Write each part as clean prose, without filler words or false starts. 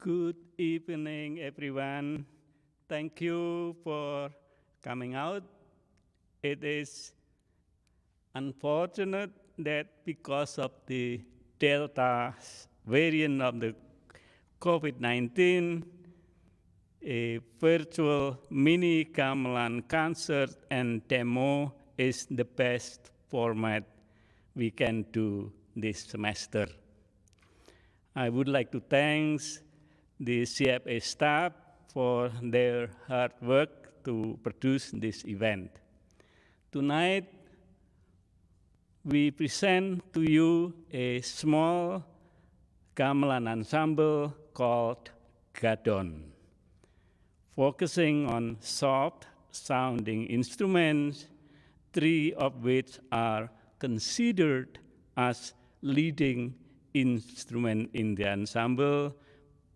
Good evening, everyone. Thank you for coming out. It is unfortunate that because of the Delta variant of the COVID-19, a virtual mini gamelan concert and demo is the best format we can do this semester. I would like to thank the CFA staff for their hard work to produce this event. Tonight, we present to you a small gamelan ensemble called Gadhon, focusing on soft-sounding instruments, 3 of which are considered as leading instrument in the ensemble,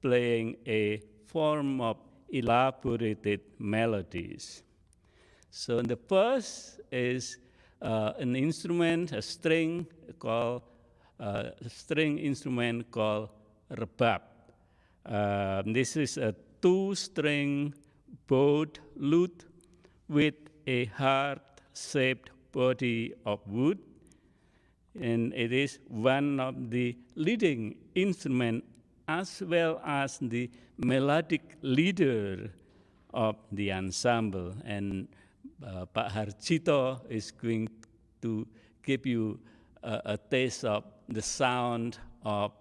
playing a form of elaborated melodies. So the first is an instrument, a string instrument called rebab. This is a 2-string bowed lute with a heart-shaped body of wood, and it is one of the leading instruments as well as the melodic leader of the ensemble. And Pak Harjito is going to give you a taste of the sound of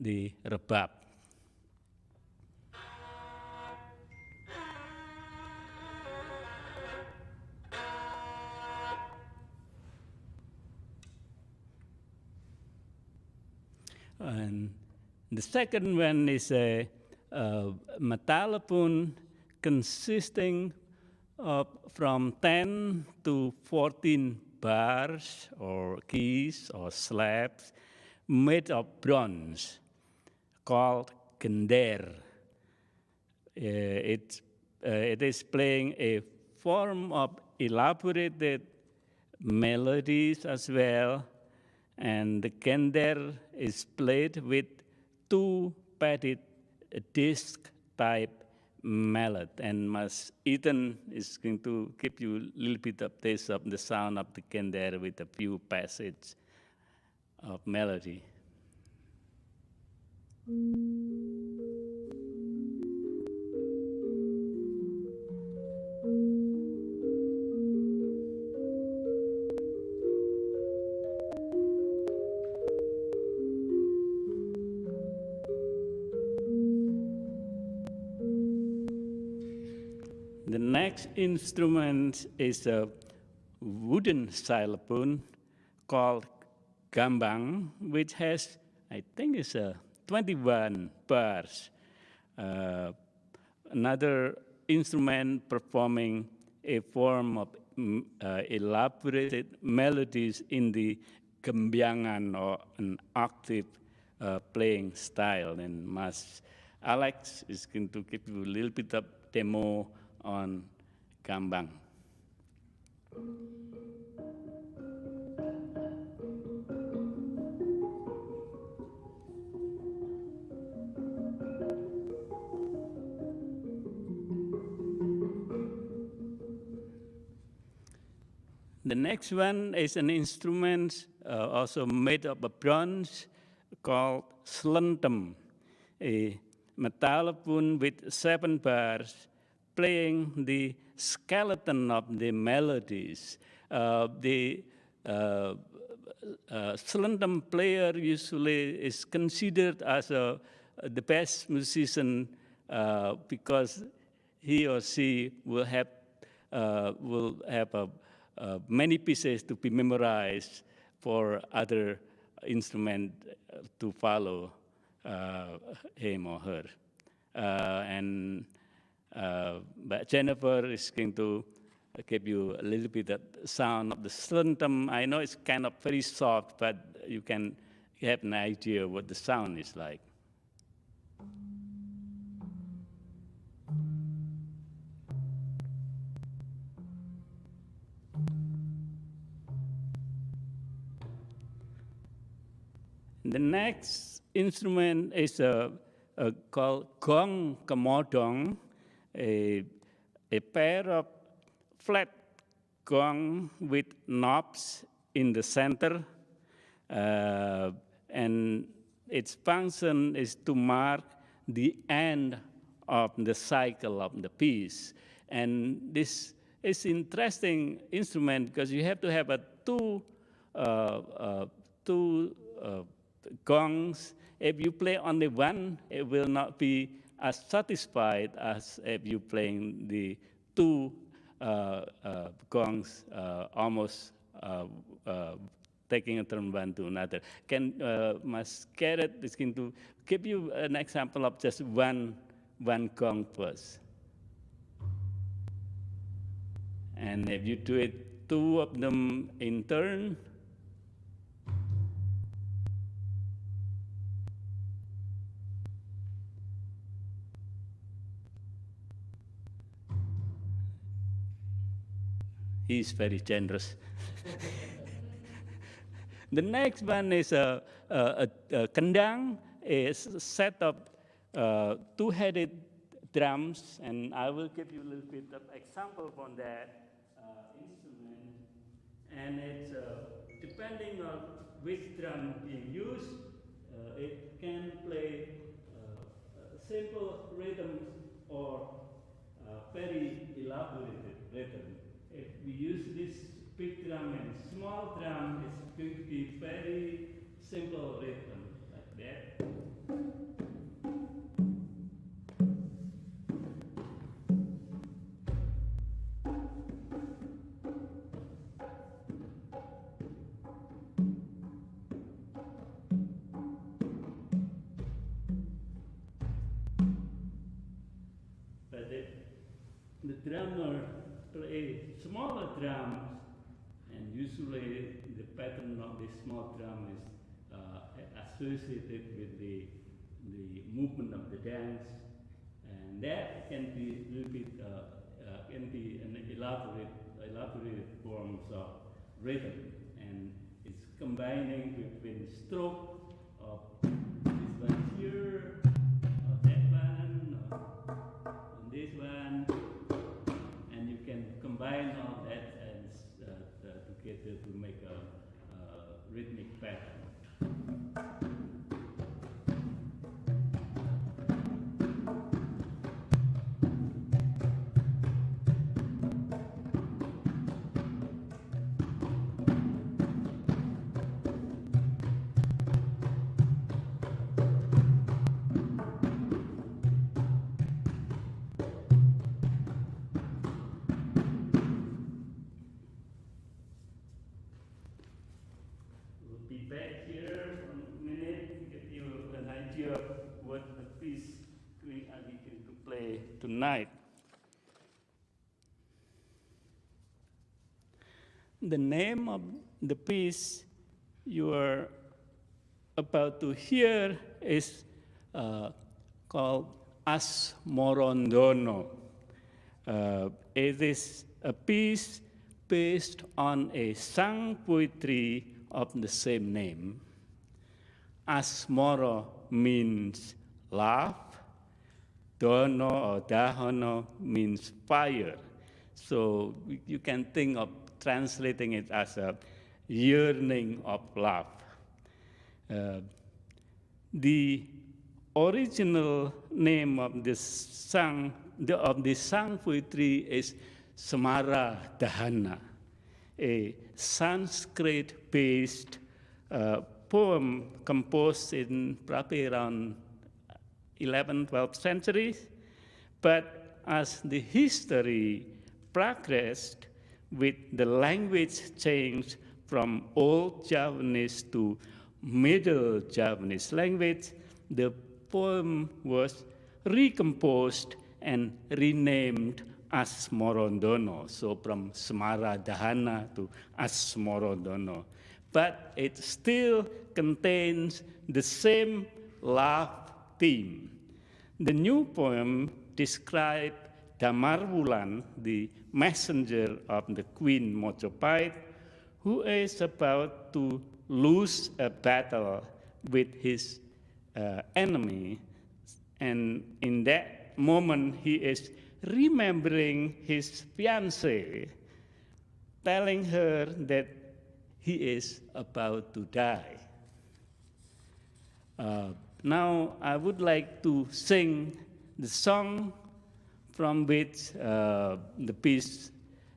the rebab. And the second one is a metallophone consisting of from 10 to 14 bars or keys or slabs made of bronze called gendèr. It is playing a form of elaborated melodies as well, and the gendèr is played with 2 padded disc type mallet, and Mas Ethan is going to give you a little bit of taste of the sound of the gendèr with a few passages of melody. The next instrument is a wooden xylophone called Kandang, which has, I think it's 21 bars. Another instrument performing a form of elaborated melodies in the kembyangan or an octave playing style. And Mas Alex is going to give you a little bit of demo on Kandang. The next one is an instrument also made of bronze called Slantum, a metallophone with 7 bars, playing the skeleton of the melodies. The Slantum player usually is considered as the best musician because he or she will have many pieces to be memorized for other instrument to follow him or her. But Jennifer is going to give you a little bit of sound of the Slantum. I know it's kind of very soft, but you can have an idea what the sound is like. The next instrument is a called gong Kamotong, a pair of flat gong with knobs in the center, and its function is to mark the end of the cycle of the piece. And this is interesting instrument because you have to have two gongs. If you play only one, it will not be as satisfied as if you playing the two gongs almost taking a turn one to another. Can Mas Garrett is going to give you an example of just one gong first. And if you do it, two of them in turn, he's very generous. The next one is a Kandang, a set of two-headed drums, and I will give you a little bit of example on that instrument. And it's depending on which drum being used, it can play simple rhythms or very elaborated rhythm. If we use this big drum and small drum, it's going to be very simple rhythm like that. But the drummer play smaller drums, and usually the pattern of the small drum is associated with the movement of the dance, and that can be a little bit can be an elaborate forms of rhythm, and it's combining between stroke of this one here, or that one, or this one. Combine all that and together to make a rhythmic pattern. Back here for a minute to give you an idea of what the piece we are going to play tonight. The name of the piece you are about to hear is called Asmorondono. It is a piece based on a sang poetry of the same name. Asmoro means love, dono or dahono means fire. So you can think of translating it as a yearning of love. The original name of this sang poetry is Samara Dahana, a Sanskrit-based poem composed in probably around 11th, 12th centuries. But as the history progressed, with the language change from Old Javanese to Middle Javanese language, the poem was recomposed and renamed Asmorondono. So from Samara Dahana to Asmorondono. But it still contains the same love theme. The new poem describes Damarwulan, the messenger of the Queen Mojopahit, who is about to lose a battle with his enemy, And in that moment, he is remembering his fiancée, telling her that he is about to die. Now, I would like to sing the song from which the piece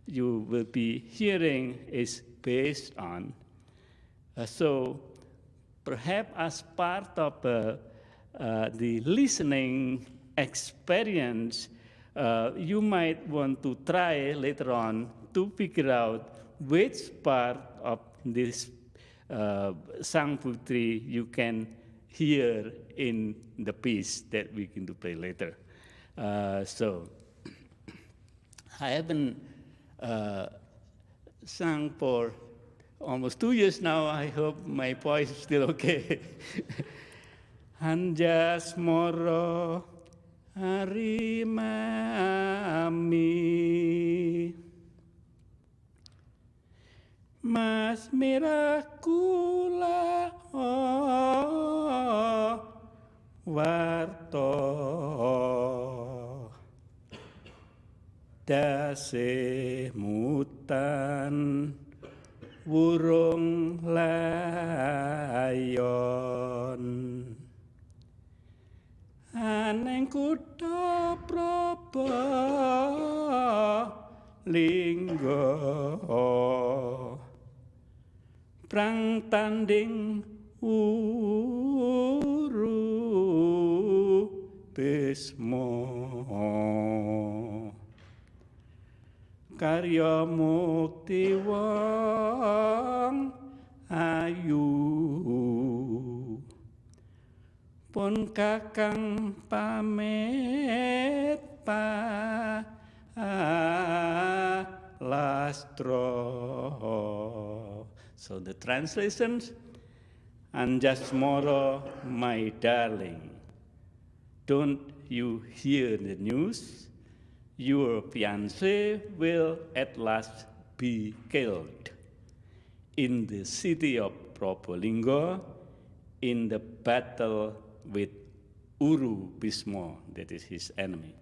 you will be hearing is based on. So perhaps as part of the listening experience, you might want to try later on to figure out which part of this Sang Putri you can hear in the piece that we can play later. So I haven't sung for almost 2 years now. I hope my voice is still okay. Anjas moro harimami, mas merah kula warto dase mutan burung layon aneng kutha praba lingga prang tanding uru bismo karya mukti wong ayu pun kakang pamit palastro. So the translations, Anjas moro, my darling, don't you hear the news? Your fiancé will at last be killed in the city of Probolinggo in the battle with Uru Bismo, that is his enemy.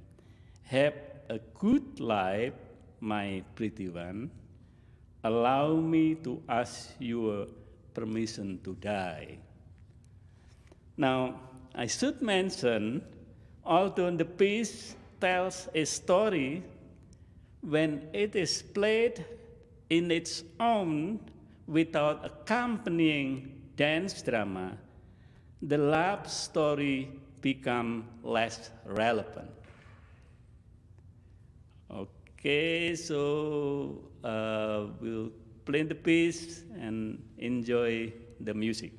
Have a good life, my pretty one. Allow me to ask your permission to die. Now, I should mention, although the piece tells a story, when it is played in its own without accompanying dance drama, the love story becomes less relevant. Okay, so we'll play the piece and enjoy the music.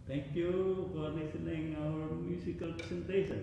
Thank you for listening our musical presentation.